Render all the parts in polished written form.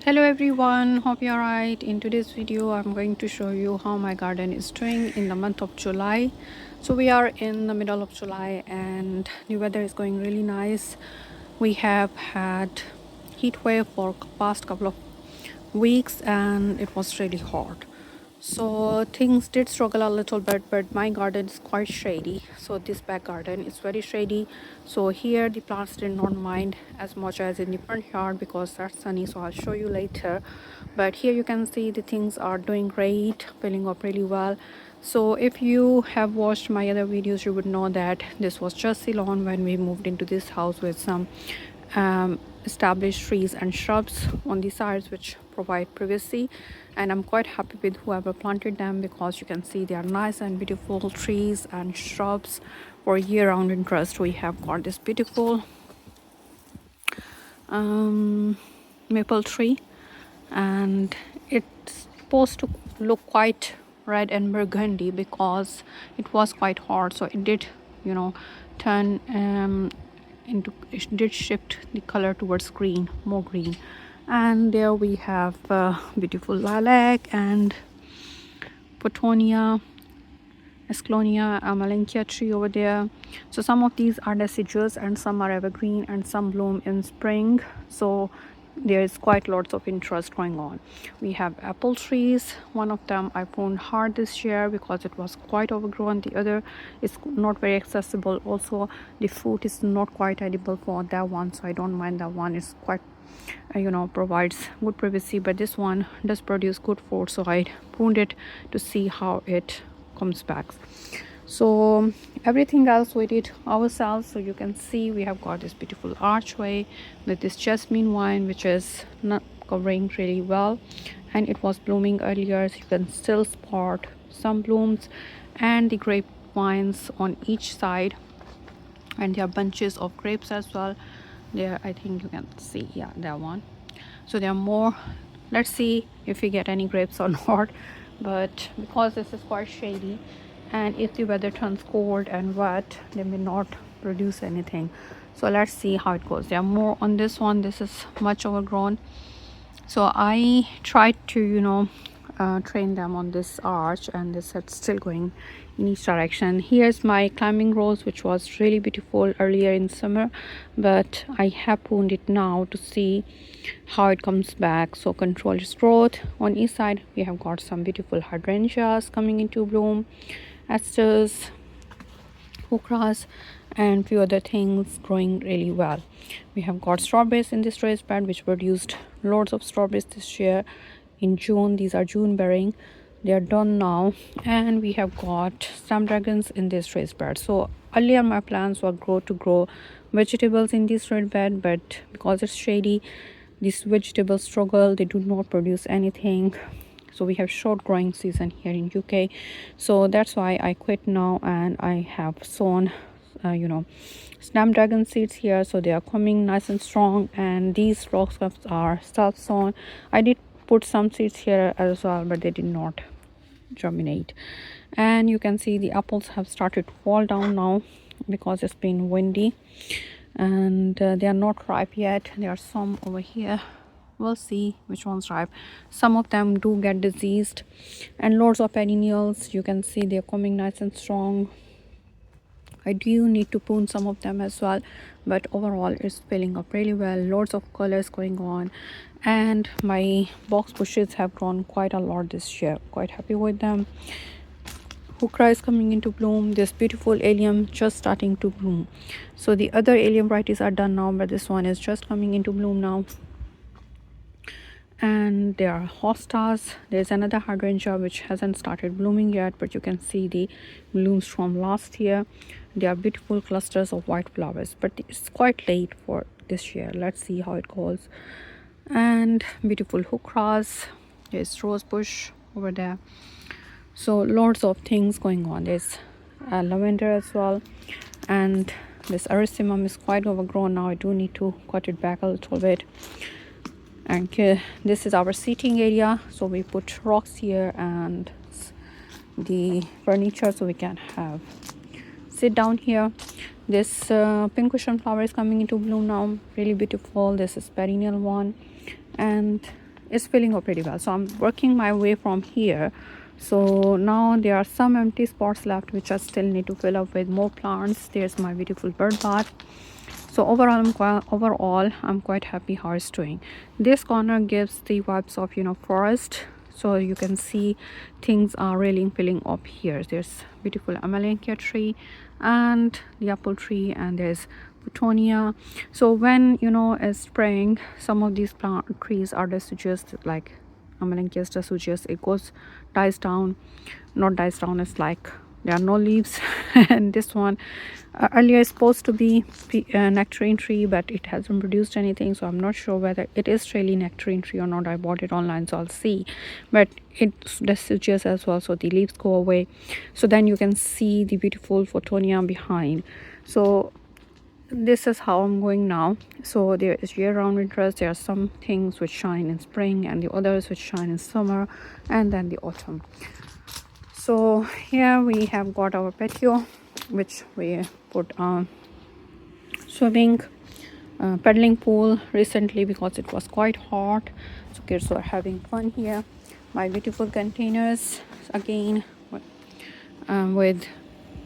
Hello everyone, hope you're right. In today's video I'm going to show you how my garden is doing in the month of July. So we are in the middle of July and the weather is going really nice. We have had heat wave for past couple of weeks and it was really hot. So things did struggle a little bit, but my garden is quite shady. So this back garden is very shady. So here the plants did not mind as much as in the front yard because that's sunny. So I'll show you later. But here you can see the things are doing great, filling up really well. So if you have watched my other videos, you would know that this was just the lawn when we moved into this house with some established trees and shrubs on the sides which provide privacy, and I'm quite happy with whoever planted them because you can see they are nice and beautiful trees and shrubs for year-round interest. We have got this beautiful maple tree and it's supposed to look quite red and burgundy because it was quite hot, so it did turn into, it did shift the color towards green, more green. And there we have beautiful lilac and Potonia, Esclonia, Malenkia tree over there. So some of these are deciduous and some are evergreen and some bloom in spring. So there is quite lots of interest going on. We have apple trees. One of them I pruned hard this year because it was quite overgrown. The other is not very accessible. Also the fruit is not quite edible for that one, so I don't mind that one. It's quite provides good privacy, but this one does produce good fruit, so I pruned it to see how it comes back. So everything else we did ourselves. So you can see we have got this beautiful archway with this jasmine vine which is not covering really well, and it was blooming earlier, so you can still spot some blooms, and the grape vines on each side, and there are bunches of grapes as well there. I think you can see, yeah, that one. So there are more. Let's see if we get any grapes or not, but because this is quite shady and if the weather turns cold and wet, they may not produce anything. So let's see how it goes. There are more on this one. This is much overgrown, so I tried to train them on this arch, and this is still going in each direction. Here's my climbing rose which was really beautiful earlier in summer, but I have pruned it now to see how it comes back. So control its growth. On each side we have got some beautiful hydrangeas coming into bloom, asters, hookras, and few other things growing really well. We have got strawberries in this raised bed which produced loads of strawberries this year in June. These are June bearing, they are done now. And we have got snapdragons in this raised bed. So earlier my plans were to grow vegetables in this raised bed, but because it's shady, these vegetables struggle, they do not produce anything. So we have short growing season here in UK, so that's why I quit now, and I have sown snapdragon seeds here, so they are coming nice and strong, and these rock scuffs are self sown. I did put some seeds here as well, but they did not germinate. And you can see the apples have started to fall down now because it's been windy, and they are not ripe yet. There are some over here, we'll see which one's ripe. Some of them do get diseased. And loads of perennials, you can see they're coming nice and strong. I do need to prune some of them as well, but overall it's filling up really well. Loads of colors going on, and my box bushes have grown quite a lot this year. Quite happy with them. Hukra is coming into bloom. This beautiful allium just starting to bloom. So the other allium varieties are done now, but this one is just coming into bloom now. And there are hostas. There's another hydrangea which hasn't started blooming yet, but you can see the blooms from last year. They are beautiful clusters of white flowers, but it's quite late for this year. Let's see how it goes. And beautiful hukras. There's rose bush over there. So lots of things going on. There's lavender as well, and this arisimum is quite overgrown now. I do need to cut it back a little bit. And this is our seating area, so we put rocks here and the furniture so we can have sit down here. This pink cushion flower is coming into bloom now, really beautiful. This is perennial one, and is filling up pretty well. So I'm working my way from here. So now there are some empty spots left which I still need to fill up with more plants. There's my beautiful bird bath. So overall I'm quite happy how it's doing. This corner gives the vibes of, you know, forest, so you can see things are really filling up here. There's beautiful amelanchier tree and the apple tree, and there's Putonia. So when, you know, is spring, some of these plant trees are deciduous, like amelanchier deciduous. It dies down, not dies down, it's like there are no leaves. And this one earlier is supposed to be a nectarine tree, but it hasn't produced anything, so I'm not sure whether it is really nectarine tree or not. I bought it online, so I'll see. But it's deciduous as well, so the leaves go away. So then you can see the beautiful photonia behind. So this is how I'm going now. So there is year-round interest. There are some things which shine in spring and the others which shine in summer and then the autumn. So here we have got our patio, which we put on swimming paddling pool recently because it was quite hot, so kids were having fun here. My beautiful containers again with,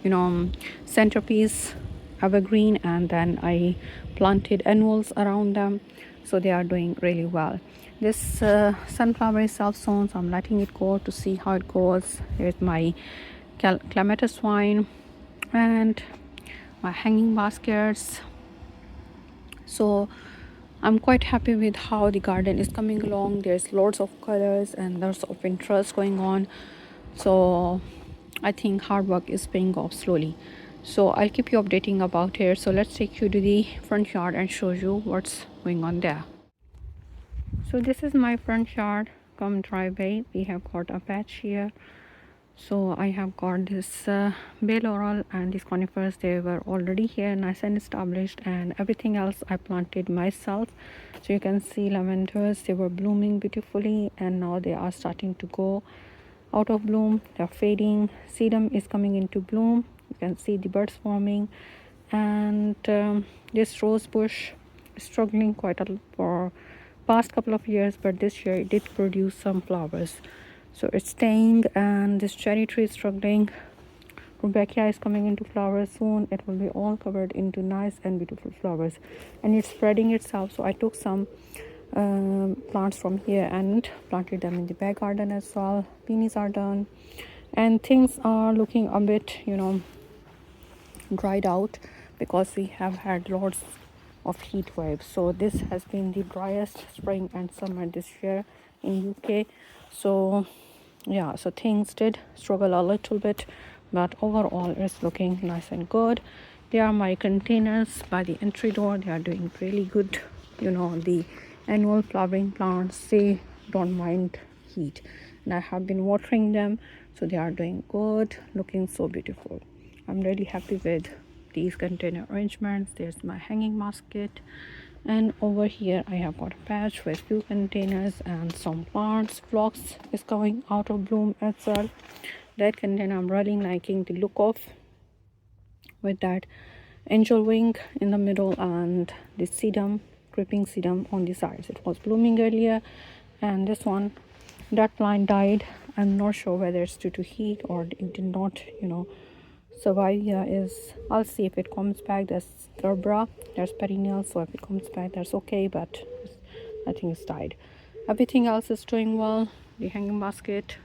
you know, centerpiece evergreen, and then I planted annuals around them, so they are doing really well. This sunflower is self-sown, so I'm letting it go to see how it goes. Here's my clematis vine and my hanging baskets. So I'm quite happy with how the garden is coming along. There's lots of colors and lots of interest going on, so I think hard work is paying off slowly. So I'll keep you updating about it. So let's take you to the front yard and show you what's going on there. So this is my front yard come driveway. We have got a patch here. So I have got this bay laurel and these conifers. They were already here, nice and established, and everything else I planted myself. So you can see lavenders, they were blooming beautifully, and now they are starting to go out of bloom. They're fading. Sedum is coming into bloom. You can see the birds forming, and this rose bush is struggling quite a lot for past couple of years, but this year it did produce some flowers, so it's staying. And this cherry tree is struggling. Rudbeckia is coming into flowers soon. It will be all covered into nice and beautiful flowers, and it's spreading itself. So I took some plants from here and planted them in the back garden as well. Peonies are done, and things are looking a bit, you know, dried out because we have had lots of heat waves. So this has been the driest spring and summer this year in UK. So yeah, so things did struggle a little bit, but overall it's looking nice and good. There are my containers by the entry door. They are doing really good. You know, the annual flowering plants, they don't mind heat, and I have been watering them, so they are doing good, looking so beautiful. I'm really happy with these container arrangements. There's my hanging basket, and over here I have got a patch with few containers and some plants. Phlox is coming out of bloom as well. That container I'm really liking the look of, with that angel wing in the middle and the sedum, creeping sedum on the sides. It was blooming earlier, and this one, that plant died. I'm not sure whether it's due to heat or it did not, you know, survive here. I'll see if it comes back. There's gerbera, there's perennial, so if it comes back, that's okay, but I think it's died. Everything else is doing well. The hanging basket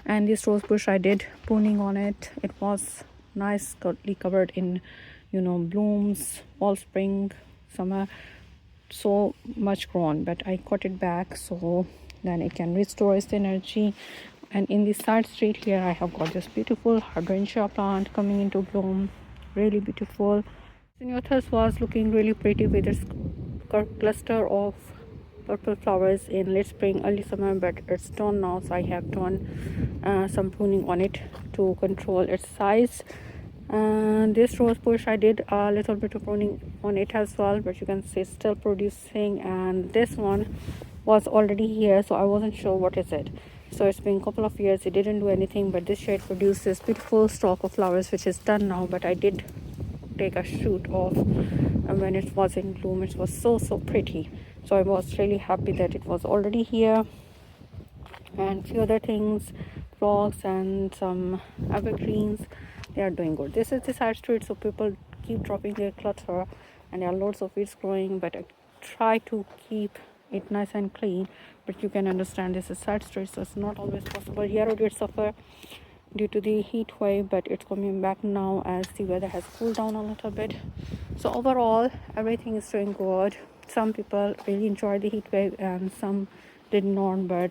and this rose bush, I did pruning on it. It was nicely covered in, you know, blooms all spring, summer, so much grown, but I cut it back so then it can restore its energy. And in the side street here I have got this beautiful hydrangea plant coming into bloom, really beautiful. Zinniathus was looking really pretty with its cluster of purple flowers in late spring, early summer, but it's done now, so I have done some pruning on it to control its size. And this rose bush, I did a little bit of pruning on it as well, but you can see it's still producing. And this one was already here, so I wasn't sure what is it. So it's been a couple of years, it didn't do anything, but this year it produced this beautiful stalk of flowers, which is done now. But I did take a shoot off, and when it was in bloom, it was so pretty. So I was really happy that it was already here. And few other things, frogs and some evergreens, they are doing good. This is the side street, so people keep dropping their clutter, and there are lots of weeds growing, but I try to keep it nice and clean. But you can understand this is side street, so it's not always possible. Yarrow did suffer due to the heat wave, but it's coming back now as the weather has cooled down a little bit. So overall everything is doing good. Some people really enjoyed the heat wave and some did not, but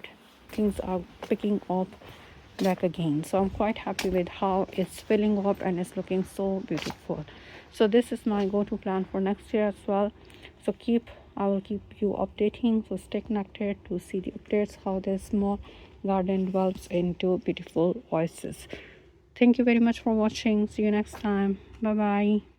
things are picking up back again. So I'm quite happy with how it's filling up and it's looking so beautiful. So this is my go-to plan for next year as well. So I will keep you updating, so stay connected to see the updates how this small garden develops into beautiful voices. Thank you very much for watching. See you next time. Bye bye.